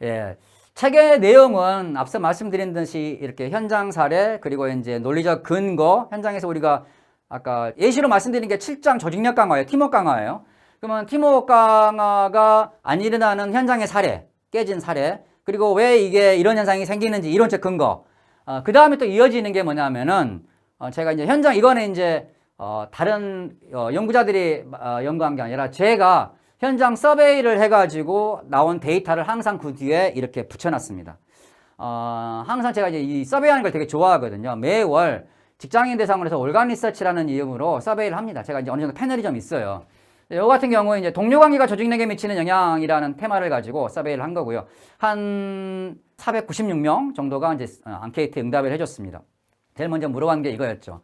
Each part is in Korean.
예. 책의 내용은 앞서 말씀드린 듯이 이렇게 현장 사례, 그리고 이제 논리적 근거, 현장에서 우리가 아까 예시로 말씀드린 게 7장 조직력 강화예요. 팀워크 강화예요. 그러면 팀워크 강화가 안 일어나는 현장의 사례, 깨진 사례, 그리고 왜 이게 이런 현상이 생기는지 이론적 근거. 그 다음에 또 이어지는 게 뭐냐면은, 제가 이제 현장, 이거는 이제, 다른, 연구자들이, 연구한 게 아니라 제가 현장 서베이를 해가지고 나온 데이터를 항상 그 뒤에 이렇게 붙여놨습니다. 항상 제가 이제 이 서베이 하는 걸 되게 좋아하거든요. 매월 직장인 대상으로 해서 올간 리서치라는 이름으로 서베이를 합니다. 제가 이제 어느 정도 패널이 좀 있어요. 요 같은 경우에 이제 동료 관계가 조직력에 미치는 영향이라는 테마를 가지고 서베이를 한 거고요. 한 496명 정도가 이제 앙케이트에 응답을 해줬습니다. 제일 먼저 물어본 게 이거였죠.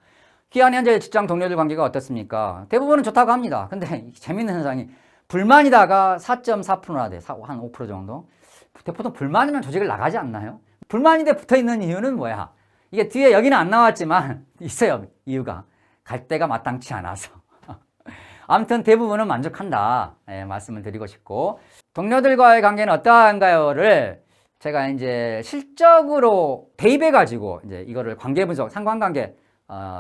기한 현재 직장 동료들 관계가 어떻습니까? 대부분은 좋다고 합니다. 근데 재밌는 현상이 불만이다가 4.4%나 돼. 한 5% 정도. 보통 불만이면 조직을 나가지 않나요? 불만인데 붙어 있는 이유는 뭐야? 이게 뒤에 여기는 안 나왔지만 있어요. 이유가. 갈 데가 마땅치 않아서. 아무튼 대부분은 만족한다. 예, 말씀을 드리고 싶고. 동료들과의 관계는 어떠한가요를 제가 이제 실적으로 대입해가지고 이제 이거를 관계 분석, 상관관계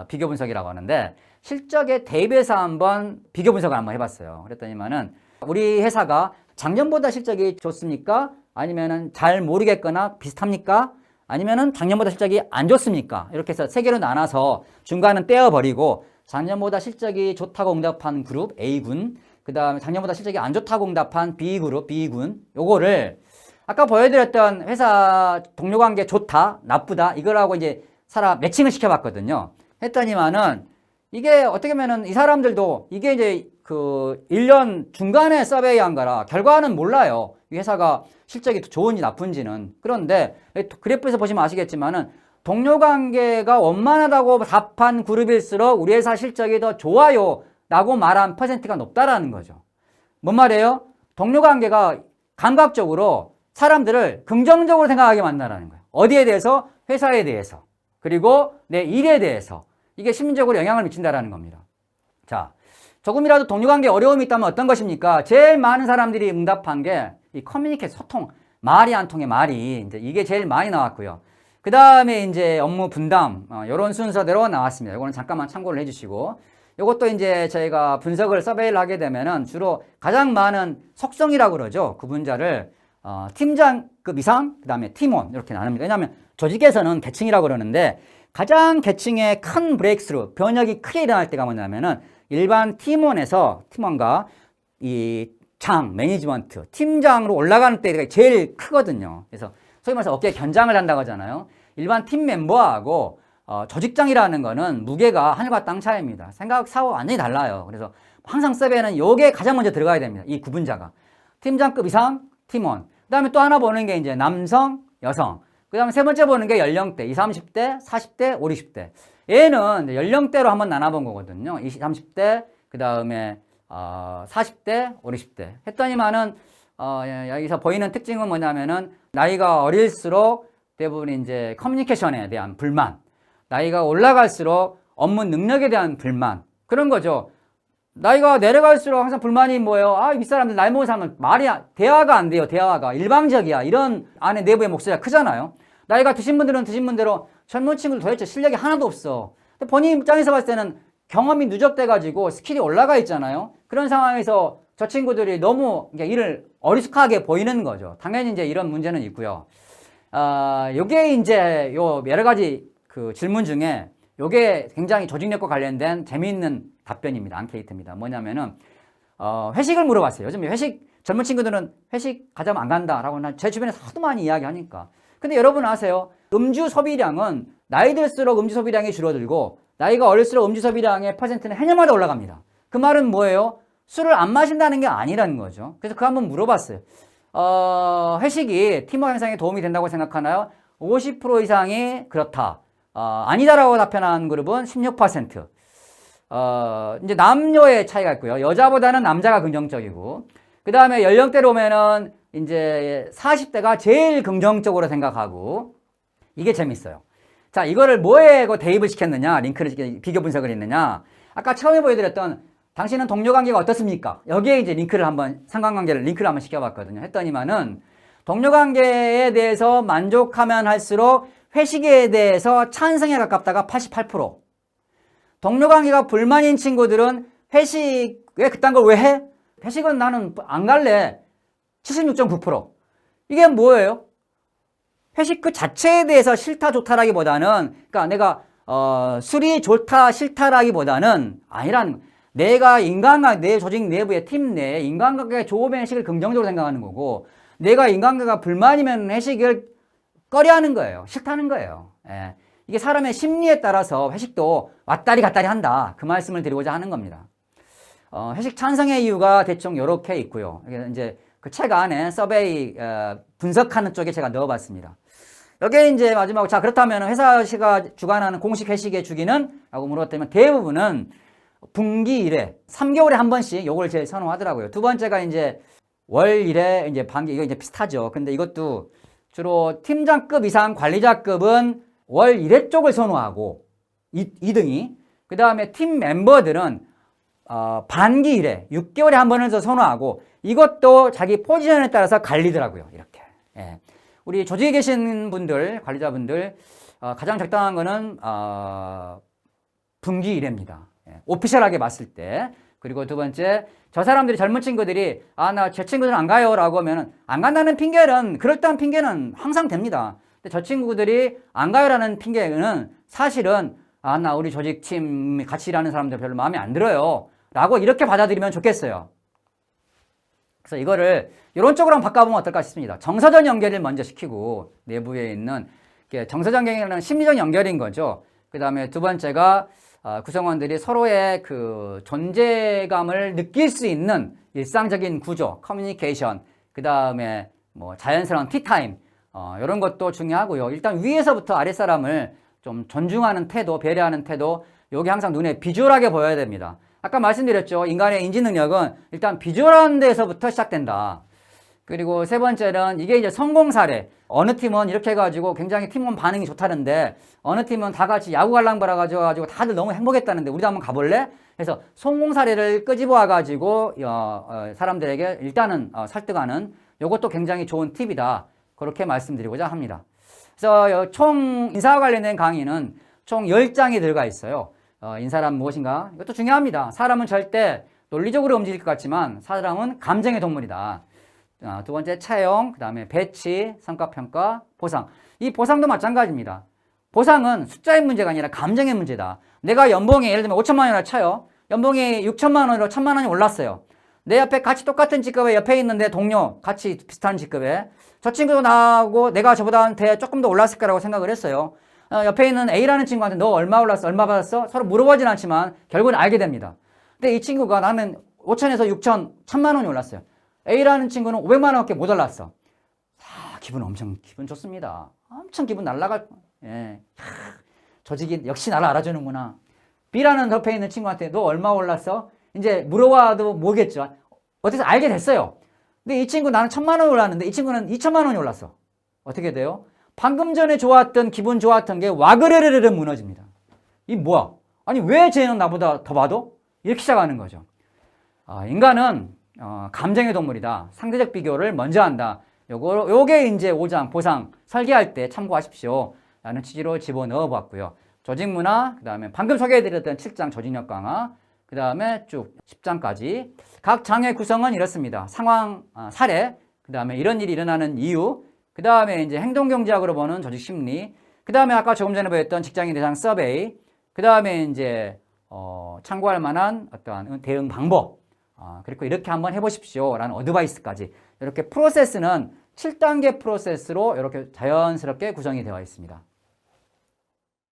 비교 분석이라고 하는데 실적에 대입해서 한번 비교 분석을 한번 해봤어요. 그랬더니만은 우리 회사가 작년보다 실적이 좋습니까? 아니면은 잘 모르겠거나 비슷합니까? 아니면은 작년보다 실적이 안 좋습니까? 이렇게 해서 세 개로 나눠서 중간은 떼어버리고 작년보다 실적이 좋다고 응답한 그룹 A군, 그 다음에 작년보다 실적이 안 좋다고 응답한 B그룹, B군, 요거를 아까 보여드렸던 회사 동료 관계 좋다, 나쁘다, 이거라고 이제 사람 매칭을 시켜봤거든요. 했더니만은 이게 어떻게 보면은 이 사람들도 이게 이제 그 1년 중간에 서베이한 거라 결과는 몰라요. 이 회사가 실적이 좋은지 나쁜지는. 그런데 그래프에서 보시면 아시겠지만은 동료 관계가 원만하다고 답한 그룹일수록 우리 회사 실적이 더 좋아요 라고 말한 퍼센트가 높다라는 거죠. 뭔 말이에요? 동료 관계가 감각적으로 사람들을 긍정적으로 생각하게 만든다는 거예요. 어디에 대해서? 회사에 대해서. 그리고 내 일에 대해서. 이게 심리적으로 영향을 미친다라는 겁니다. 자, 조금이라도 동료 관계에 어려움이 있다면 어떤 것입니까? 제일 많은 사람들이 응답한 게 이 커뮤니케이션, 소통, 말이 안 통해 말이 이제 이게 제일 많이 나왔고요. 그 다음에 이제 업무 분담, 이런 순서대로 나왔습니다. 이거는 잠깐만 참고를 해주시고, 이것도 이제 저희가 분석을 서베이를 하게 되면은 주로 가장 많은 속성이라고 그러죠. 구분자를 팀장급 이상, 그 다음에 팀원 이렇게 나눕니다. 왜냐하면 조직에서는 계층이라고 그러는데 가장 계층의 큰 브레이크스루, 변혁이 크게 일어날 때가 뭐냐면은 일반 팀원에서 팀원과 이 장, 매니지먼트, 팀장으로 올라가는 때가 제일 크거든요. 그래서 소위 말해서 어깨에 견장을 한다고 하잖아요. 일반 팀 멤버하고 조직장이라는 거는 무게가 하늘과 땅 차이입니다. 생각, 사고 완전히 달라요. 그래서 항상 서베이는 요게 가장 먼저 들어가야 됩니다. 이 구분자가. 팀장급 이상, 팀원. 그 다음에 또 하나 보는 게 이제 남성, 여성. 그 다음에 세 번째 보는 게 연령대. 20, 30대, 40대, 50, 60대. 얘는 연령대로 한번 나눠본 거거든요. 20, 30대, 그 다음에 40대, 50대. 했더니만은 여기서 보이는 특징은 뭐냐면은 나이가 어릴수록 대부분 이제 커뮤니케이션에 대한 불만, 나이가 올라갈수록 업무 능력에 대한 불만, 그런 거죠. 나이가 내려갈수록 항상 불만이 뭐예요? 이 윗사람들, 나이 먹은 사람은 대화가 안 돼요. 대화가 일방적이야. 이런 안에 내부의 목소리가 크잖아요. 나이가 드신 분들은 드신 분대로 젊은 친구들 도대체 실력이 하나도 없어. 근데 본인 입장에서 봤을 때는 경험이 누적돼가지고 스킬이 올라가 있잖아요. 그런 상황에서 저 친구들이 너무 일을 어리숙하게 보이는 거죠. 당연히 이제 이런 문제는 있고요. 요게 이제 요 여러 가지 그 질문 중에 요게 굉장히 조직력과 관련된 재미있는 답변입니다. 앙케이트입니다. 뭐냐면은, 회식을 물어봤어요. 요즘 젊은 친구들은 회식 가자면 안 간다라고 제 주변에서 하도 많이 이야기하니까. 근데 여러분 아세요? 음주 소비량은 나이 들수록 음주 소비량이 줄어들고 나이가 어릴수록 음주 소비량의 퍼센트는 해년마다 올라갑니다. 그 말은 뭐예요? 술을 안 마신다는 게 아니라는 거죠. 그래서 그거 한번 물어봤어요. 회식이 팀워크 향상에 도움이 된다고 생각하나요? 50% 이상이 그렇다. 아니다라고 답변한 그룹은 16%. 이제 남녀의 차이가 있고요. 여자보다는 남자가 긍정적이고, 그 다음에 연령대로 오면은 이제 40대가 제일 긍정적으로 생각하고, 이게 재밌어요. 자, 이거를 뭐에 대입을 시켰느냐, 링크를, 비교 분석을 했느냐. 아까 처음에 보여드렸던 당신은 동료 관계가 어떻습니까? 여기에 이제 링크를 한번 시켜봤거든요. 했더니만은 동료 관계에 대해서 만족하면 할수록 회식에 대해서 찬성에 가깝다가 88%. 동료 관계가 불만인 친구들은 회식에 그딴 걸 왜 해? 회식은 나는 안 갈래. 76.9%. 이게 뭐예요? 회식 그 자체에 대해서 싫다 좋다라기보다는, 그러니까 내가 술이 좋다 싫다라기보다는 아니란, 내가 인간관계, 내 조직 내부의 팀 내에 인간관계가 좋으면 회식을 긍정적으로 생각하는 거고, 내가 인간관계가 불만이면 회식을 꺼려하는 거예요. 싫다는 거예요. 예. 이게 사람의 심리에 따라서 회식도 왔다리 갔다리 한다. 그 말씀을 드리고자 하는 겁니다. 회식 찬성의 이유가 대충 이렇게 있고요. 이게 이제 그 책 안에 서베이 분석하는 쪽에 제가 넣어봤습니다. 여기에 이제 마지막으로, 자, 그렇다면 회사가 주관하는 공식 회식의 주기는? 라고 물었다면 대부분은 분기 1회, 3개월에 한 번씩 요걸 제일 선호하더라고요. 두 번째가 이제 월 1회, 이제 반기, 이거 이제 비슷하죠. 근데 이것도 주로 팀장급 이상 관리자급은 월 1회 쪽을 선호하고, 2등이. 그 다음에 팀 멤버들은 반기 1회, 6개월에 한 번을 더 선호하고, 이것도 자기 포지션에 따라서 갈리더라고요. 이렇게. 예. 우리 조직에 계신 분들, 관리자분들, 가장 적당한 거는 분기 1회입니다. 예. 오피셜하게 봤을 때. 그리고 두 번째, 저 사람들이, 젊은 친구들이 나 제 친구들은 안 가요 라고 하면, 안 간다는 핑계는, 그럴듯한 핑계는 항상 됩니다. 근데 저 친구들이 안 가요 라는 핑계는 사실은 나 우리 조직팀 같이 일하는 사람들 별로 마음에 안 들어요 라고 이렇게 받아들이면 좋겠어요. 그래서 이거를 이런 쪽으로 한번 바꿔보면 어떨까 싶습니다. 정서적 연결을 먼저 시키고, 내부에 있는 정서적 연결이라는 심리적 연결인 거죠. 그 다음에 두 번째가 구성원들이 서로의 그 존재감을 느낄 수 있는 일상적인 구조, 커뮤니케이션, 그 다음에 뭐 자연스러운 티타임, 이런 것도 중요하고요. 일단 위에서부터 아랫사람을 좀 존중하는 태도, 배려하는 태도, 여기 항상 눈에 비주얼하게 보여야 됩니다. 아까 말씀드렸죠. 인간의 인지 능력은 일단 비주얼한 데서부터 시작된다. 그리고 세 번째는 이게 이제 성공 사례. 어느 팀은 이렇게 해가지고 굉장히 팀원 반응이 좋다는데, 어느 팀은 다 같이 야구 관람 보러 가지고 다들 너무 행복했다는데 우리도 한번 가볼래? 해서 성공 사례를 끄집어와가지고 사람들에게 일단은 설득하는, 요것도 굉장히 좋은 팁이다. 그렇게 말씀드리고자 합니다. 그래서 총 인사와 관련된 강의는 총 10장이 들어가 있어요. 인사란 무엇인가? 이것도 중요합니다. 사람은 절대 논리적으로 움직일 것 같지만 사람은 감정의 동물이다. 두 번째 채용, 그 다음에 배치, 성과평가, 보상. 이 보상도 마찬가지입니다. 보상은 숫자의 문제가 아니라 감정의 문제다. 내가 연봉이 예를 들면 5천만 원이라 쳐요. 연봉이 6천만 원으로 1천만 원이 올랐어요. 내 옆에 같이 똑같은 직급에 옆에 있는 내 동료, 같이 비슷한 직급에 저 친구도 나하고 내가 저보다한테 조금 더 올랐을 거라고 생각을 했어요. 옆에 있는 A라는 친구한테 너 얼마 올랐어? 얼마 받았어? 서로 물어보진 않지만 결국은 알게 됩니다. 근데 이 친구가 나는 5천에서 6천, 1천만 원이 올랐어요. A라는 친구는 500만 원밖에 못 올랐어. 기분 좋습니다. 엄청 기분 날라갈, 예. 조직이 역시 나를 알아주는구나. B라는 옆에 있는 친구한테 너 얼마 올랐어? 이제 물어봐도 모르겠죠. 어떻게 알게 됐어요. 근데 이 친구 나는 1,000만 원 올랐는데 이 친구는 2천만 원이 올랐어. 어떻게 돼요? 방금 전에 좋았던, 기분 좋았던 게 와그르르르 무너집니다. 이 뭐야? 아니 왜 쟤는 나보다 더 받아? 이렇게 시작하는 거죠. 인간은 감정의 동물이다. 상대적 비교를 먼저 한다. 요게 이제 5장 보상 설계할 때 참고하십시오. 라는 취지로 집어넣어 보았고요. 조직 문화, 그 다음에 방금 소개해드렸던 7장 조직력 강화, 그 다음에 쭉 10장까지. 각 장의 구성은 이렇습니다. 상황, 사례, 그 다음에 이런 일이 일어나는 이유, 그 다음에 이제 행동경제학으로 보는 조직 심리, 그 다음에 아까 조금 전에 보였던 직장인 대상 서베이, 그 다음에 이제 참고할 만한 어떠한 대응 방법, 그리고 이렇게 한번 해보십시오 라는 어드바이스까지. 이렇게 프로세스는 7단계 프로세스로 이렇게 자연스럽게 구성이 되어 있습니다.